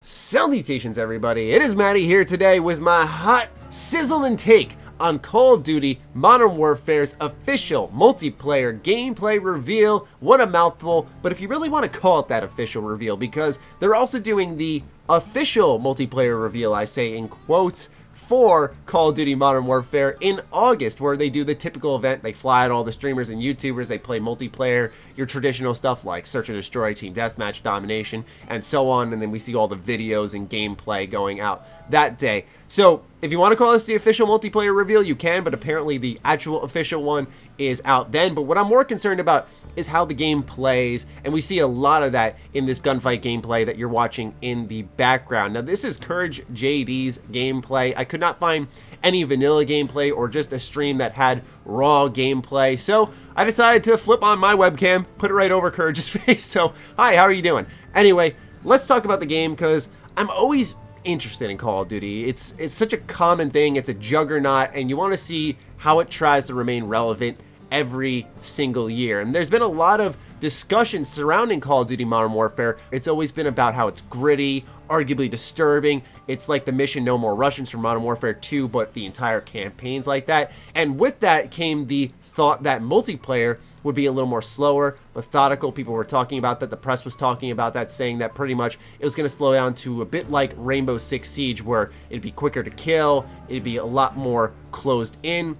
Salutations everybody, it is Matty here today with my hot, sizzling take on Call of Duty Modern Warfare's official multiplayer gameplay reveal. What a mouthful, but if you really want to call it that official reveal, because they're also doing the official multiplayer reveal, I say in quotes, for Call of Duty Modern Warfare in August, where they do the typical event. They fly out all the streamers and YouTubers, they play multiplayer, your traditional stuff like Search and Destroy, Team Deathmatch, Domination, and so on, and then we see all the videos and gameplay going out that day. So if you want to call this the official multiplayer reveal, you can, but apparently the actual official one is out then. But what I'm more concerned about is how the game plays, and we see a lot of that in this gunfight gameplay that you're watching in the background. Now this is Courage JD's gameplay. I could not find any vanilla gameplay or just a stream that had raw gameplay, so I decided to flip on my webcam, put it right over Courage's face. So hi, how are you doing? Anyway, let's talk about the game, because I'm always interested in Call of Duty. It's such a common thing, it's a juggernaut, and you want to see how it tries to remain relevant every single year. And there's been a lot of discussion surrounding Call of Duty Modern Warfare. It's always been about how it's gritty, arguably disturbing. It's like the mission No More Russians from Modern Warfare 2, but the entire campaign's like that. And with that came the thought that multiplayer would be a little more slower, methodical. People were talking about that, the press was talking about that, saying that pretty much it was going to slow down to a bit like Rainbow Six Siege, where it'd be quicker to kill, it'd be a lot more closed in.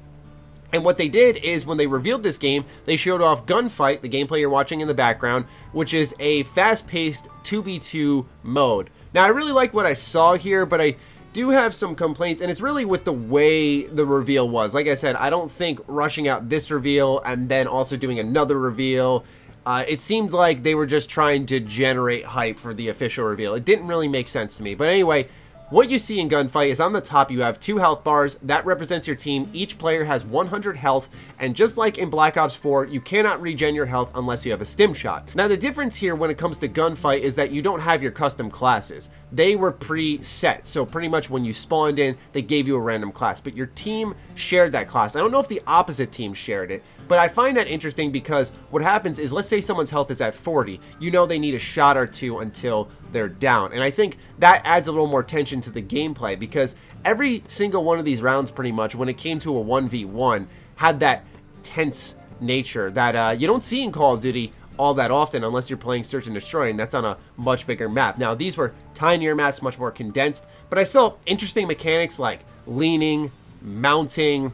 And what they did is, when they revealed this game, they showed off Gunfight, the gameplay you're watching in the background, which is a fast-paced 2v2 mode. Now, I really like what I saw here, but I do have some complaints, and it's really with the way the reveal was. Like I said, I don't think rushing out this reveal and then also doing another reveal, it seemed like they were just trying to generate hype for the official reveal. It didn't really make sense to me. But anyway, what you see in Gunfight is on the top you have 2 health bars. That represents your team. Each player has 100 health, and just like in Black Ops 4, you cannot regen your health unless you have a stim shot. Now the difference here when it comes to Gunfight is that you don't have your custom classes. They were pre-set, so pretty much when you spawned in, they gave you a random class, but your team shared that class. I don't know if the opposite team shared it, but I find that interesting, because what happens is, let's say someone's health is at 40, you know they need a shot or two until they're down, and I think that adds a little more tension to the gameplay, because every single one of these rounds pretty much, when it came to a 1v1, had that tense nature that you don't see in Call of Duty all that often unless you're playing Search and Destroy, and that's on a much bigger map. Now these were tinier maps, much more condensed, but I saw interesting mechanics like leaning, mounting,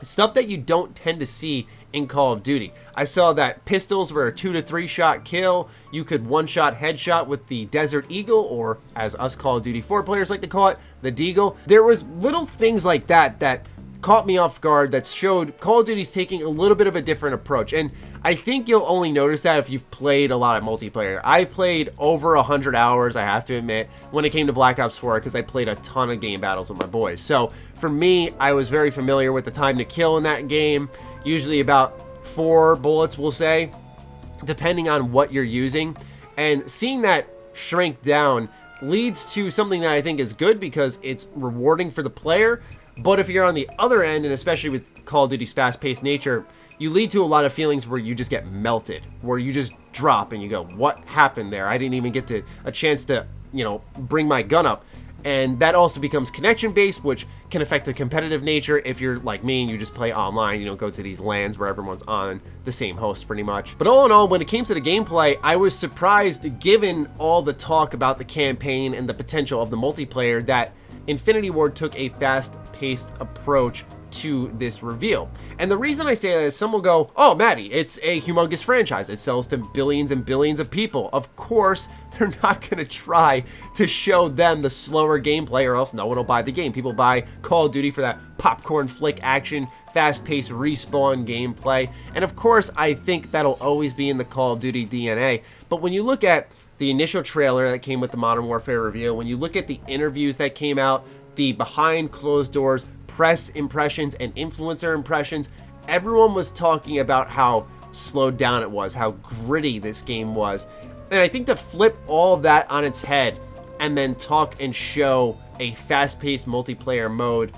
stuff that you don't tend to see in Call of Duty. I saw that pistols were a 2 to 3 shot kill. You could one-shot headshot with the Desert Eagle, or as us Call of Duty 4 players like to call it, the Deagle. There was little things like that that caught me off guard, that showed Call of Duty's taking a little bit of a different approach. And I think you'll only notice that if you've played a lot of multiplayer. I played over 100 hours, I have to admit, when it came to Black Ops 4, because I played a ton of game battles with my boys. So for me, I was very familiar with the time to kill in that game, usually about 4 bullets, we'll say, depending on what you're using. And seeing that shrink down leads to something that I think is good, because it's rewarding for the player. But if you're on the other end, and especially with Call of Duty's fast-paced nature, you lead to a lot of feelings where you just get melted, where you just drop and you go, what happened there? I didn't even get a chance to, you know, bring my gun up. And that also becomes connection-based, which can affect the competitive nature if you're like me and you just play online. You don't go to these LANs where everyone's on the same host pretty much. But all in all, when it came to the gameplay, I was surprised, given all the talk about the campaign and the potential of the multiplayer, that Infinity Ward took a fast-paced approach to this reveal. And the reason I say that is, some will go, oh, Matty, it's a humongous franchise. It sells to billions and billions of people. Of course, they're not going to try to show them the slower gameplay, or else no one will buy the game. People buy Call of Duty for that popcorn flick action, fast-paced respawn gameplay. And of course, I think that'll always be in the Call of Duty DNA. But when you look at the initial trailer that came with the Modern Warfare reveal, when you look at the interviews that came out, the behind closed doors press impressions and influencer impressions, everyone was talking about how slowed down it was, how gritty this game was. And I think to flip all of that on its head and then talk and show a fast-paced multiplayer mode,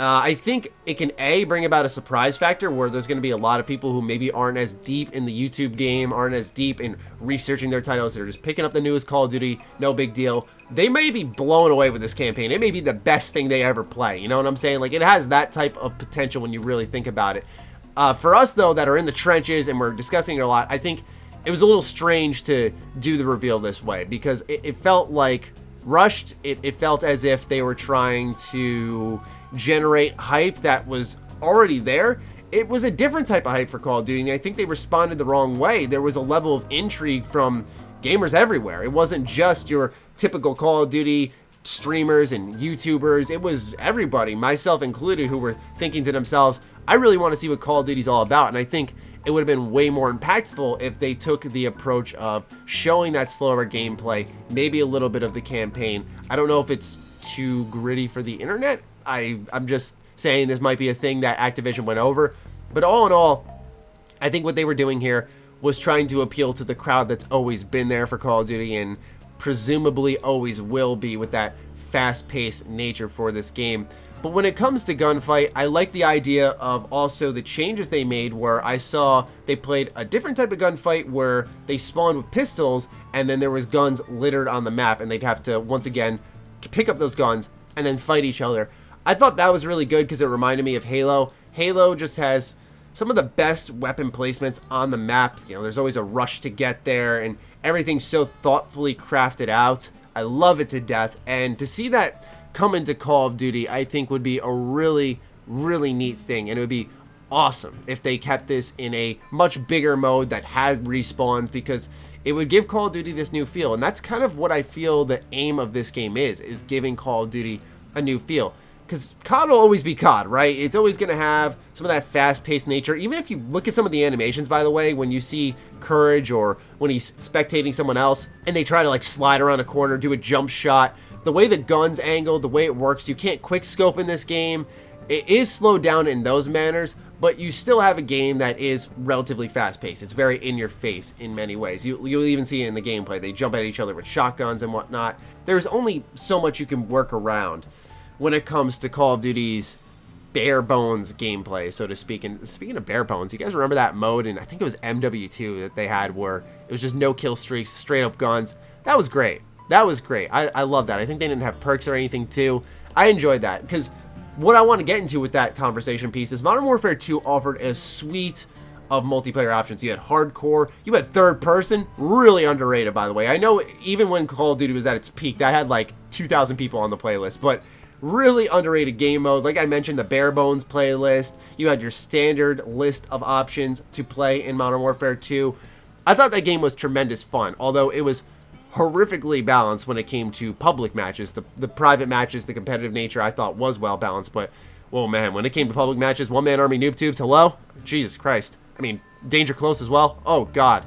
I think it can bring about a surprise factor where there's going to be a lot of people who maybe aren't as deep in the YouTube game, aren't as deep in researching their titles. They're just picking up the newest Call of Duty, no big deal. They may be blown away with this campaign. It may be the best thing they ever play. You know what I'm saying? Like, it has that type of potential when you really think about it. For us, though, that are in the trenches and we're discussing it a lot, I think it was a little strange to do the reveal this way because it felt like rushed. It felt as if they were trying to generate hype that was already there. It was a different type of hype for Call of Duty, and I think they responded the wrong way. There was a level of intrigue from gamers everywhere. It wasn't just your typical Call of Duty streamers and YouTubers. It was everybody, myself included, who were thinking to themselves, I really want to see what Call of Duty's all about. And I think it would have been way more impactful if they took the approach of showing that slower gameplay, maybe a little bit of the campaign. I don't know if it's too gritty for the internet. I'm just saying this might be a thing that Activision went over. But all in all, I think what they were doing here was trying to appeal to the crowd that's always been there for Call of Duty and presumably always will be with that fast-paced nature for this game. But when it comes to gunfight, I like the idea of also the changes they made where I saw they played a different type of gunfight where they spawned with pistols and then there was guns littered on the map and they'd have to, once again, pick up those guns and then fight each other. I thought that was really good because it reminded me of Halo. Halo just has some of the best weapon placements on the map. You know, there's always a rush to get there and everything's so thoughtfully crafted out. I love it to death, and to see that come into Call of Duty, I think would be a really, really neat thing, and it would be awesome if they kept this in a much bigger mode that has respawns, because it would give Call of Duty this new feel, and that's kind of what I feel the aim of this game is giving Call of Duty a new feel. Because COD will always be COD, right? It's always going to have some of that fast-paced nature. Even if you look at some of the animations, by the way, when you see Courage or when he's spectating someone else and they try to like slide around a corner, do a jump shot, the way the gun's angled, the way it works, you can't quick scope in this game. It is slowed down in those manners, but you still have a game that is relatively fast-paced. It's very in-your-face in many ways. You'll even see it in the gameplay. They jump at each other with shotguns and whatnot. There's only so much you can work around when it comes to Call of Duty's bare bones gameplay, so to speak. And speaking of bare bones, you guys remember that mode in, I think it was MW2 that they had, where it was just no kill streaks, straight up guns? That was great. That was great. I love that. I think they didn't have perks or anything too. I enjoyed that, because what I want to get into with that conversation piece is Modern Warfare 2 offered a suite of multiplayer options. You had hardcore, you had third person, really underrated, by the way. I know even when Call of Duty was at its peak, that had like 2,000 people on the playlist, but really underrated game mode. Like I mentioned, the bare bones playlist. You had your standard list of options to play in Modern Warfare 2. I thought that game was tremendous fun, although it was horrifically balanced when it came to public matches. The private matches, the competitive nature, I thought was well balanced, but whoa, man, when it came to public matches, one-man army noob tubes, hello? Jesus Christ. I mean, danger close as well? Oh, God.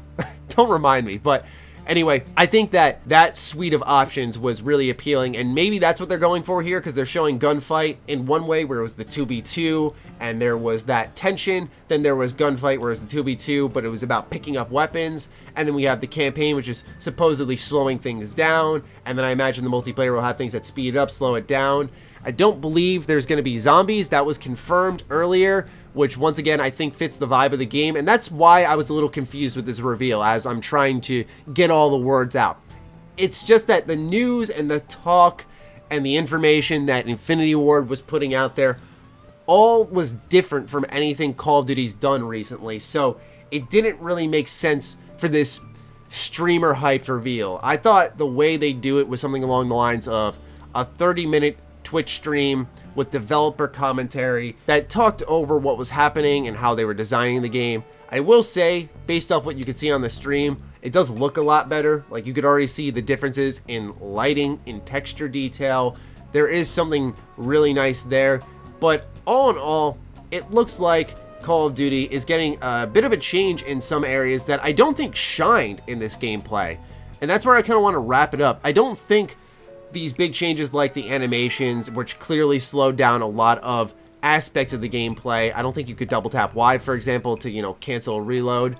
Don't remind me, but anyway, I think that suite of options was really appealing, and maybe that's what they're going for here, because they're showing gunfight in one way where it was the 2v2 and there was that tension, then there was gunfight where it was the 2v2 but it was about picking up weapons, and then we have the campaign, which is supposedly slowing things down, and then I imagine the multiplayer will have things that speed it up, slow it down. I don't believe there's going to be zombies. That was confirmed earlier, which once again I think fits the vibe of the game, and that's why I was a little confused with this reveal as I'm trying to get all the words out. It's just that the news and the talk and the information that Infinity Ward was putting out there all was different from anything Call of Duty's done recently, so it didn't really make sense for this streamer hyped reveal. I thought the way they do it was something along the lines of a 30-minute Twitch stream with developer commentary that talked over what was happening and how they were designing the game. I will say, based off what you could see on the stream, it does look a lot better. Like, you could already see the differences in lighting, in texture detail. There is something really nice there, but all in all, it looks like Call of Duty is getting a bit of a change in some areas that I don't think shined in this gameplay, and that's where I kind of want to wrap it up. I don't think these big changes like the animations, which clearly slowed down a lot of aspects of the gameplay. I don't think you could double tap Y, for example, to, you know, cancel a reload.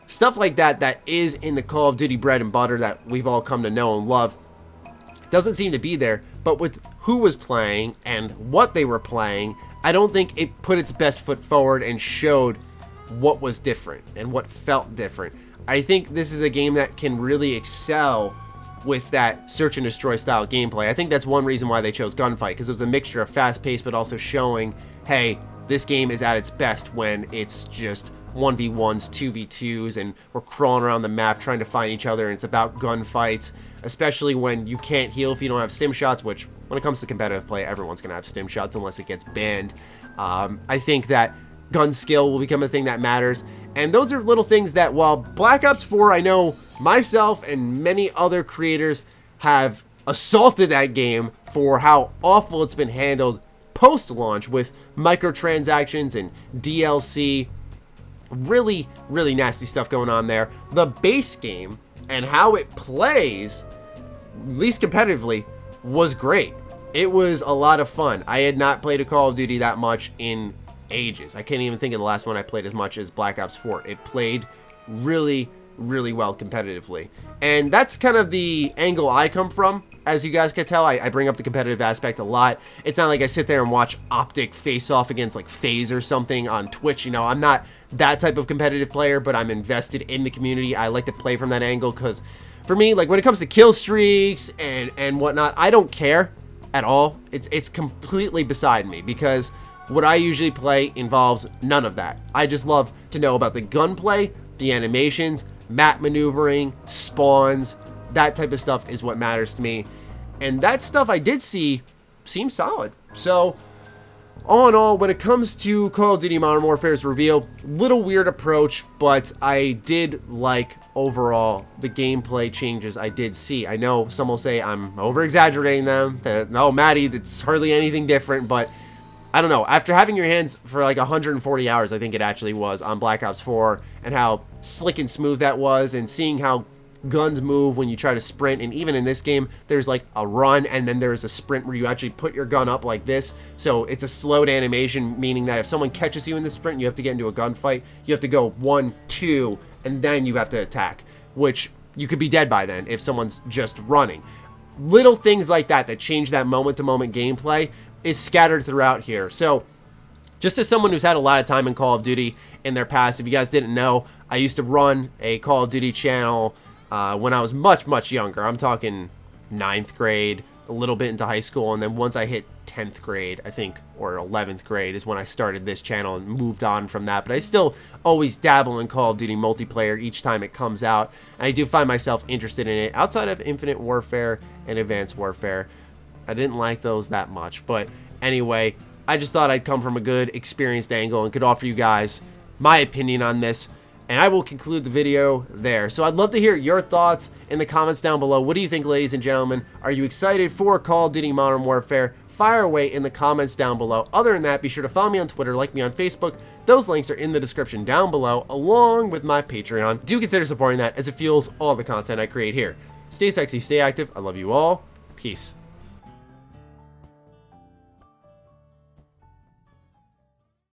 Stuff like that that is in the Call of Duty bread and butter that we've all come to know and love doesn't seem to be there. But with who was playing and what they were playing, I don't think it put its best foot forward and showed what was different and what felt different. I think this is a game that can really excel with that search and destroy style gameplay. I think that's one reason why they chose Gunfight, because it was a mixture of fast paced but also showing, hey, this game is at its best when it's just 1v1s, 2v2s, and we're crawling around the map trying to find each other, and it's about gunfights, especially when you can't heal if you don't have stim shots, which when it comes to competitive play, everyone's going to have stim shots unless it gets banned. I think that gun skill will become a thing that matters, and those are little things that, while Black Ops 4, I know myself and many other creators have assaulted that game for how awful it's been handled post-launch with microtransactions and DLC. Really, really nasty stuff going on there. The base game and how it plays, at least competitively, was great. It was a lot of fun. I had not played a Call of Duty that much in ages. I can't even think of the last one I played as much as Black Ops 4. It played really, really well competitively. And that's kind of the angle I come from. As you guys can tell, I bring up the competitive aspect a lot. It's not like I sit there and watch Optic face off against like FaZe or something on Twitch. You know, I'm not that type of competitive player, but I'm invested in the community. I like to play from that angle because for me, like when it comes to kill streaks and whatnot, I don't care at all. It's completely beside me because what I usually play involves none of that. I just love to know about the gunplay, the animations, map maneuvering, spawns. That type of stuff is what matters to me. And that stuff I did see seemed solid. So, all in all, when it comes to Call of Duty Modern Warfare's reveal, little weird approach, but I did like overall the gameplay changes I did see. I know some will say I'm over-exaggerating them. No, Matty, that's hardly anything different, but I don't know. After having your hands for like 140 hours, I think it actually was, on Black Ops 4, and how slick and smooth that was, and seeing how guns move when you try to sprint, and even in this game there's like a run and then there's a sprint where you actually put your gun up like this, so it's a slowed animation, meaning that if someone catches you in the sprint and you have to get into a gunfight, you have to go 1, 2, and then you have to attack, which you could be dead by then if someone's just running. Little things like that that change that moment-to-moment gameplay is scattered throughout here. So just as someone who's had a lot of time in Call of Duty in their past, if you guys didn't know, I used to run a Call of Duty channel when I was much younger. I'm talking 9th grade, a little bit into high school, and then once I hit 10th grade, I think, or 11th grade is when I started this channel and moved on from that. But I still always dabble in Call of Duty multiplayer each time it comes out, and I do find myself interested in it. Outside of Infinite Warfare and Advanced Warfare, I didn't like those that much. But anyway, I just thought I'd come from a good, experienced angle and could offer you guys my opinion on this. And I will conclude the video there. So I'd love to hear your thoughts in the comments down below. What do you think, ladies and gentlemen? Are you excited for Call of Duty Modern Warfare? Fire away in the comments down below. Other than that, be sure to follow me on Twitter, like me on Facebook. Those links are in the description down below, along with my Patreon. Do consider supporting that as it fuels all the content I create here. Stay sexy, stay active. I love you all. Peace.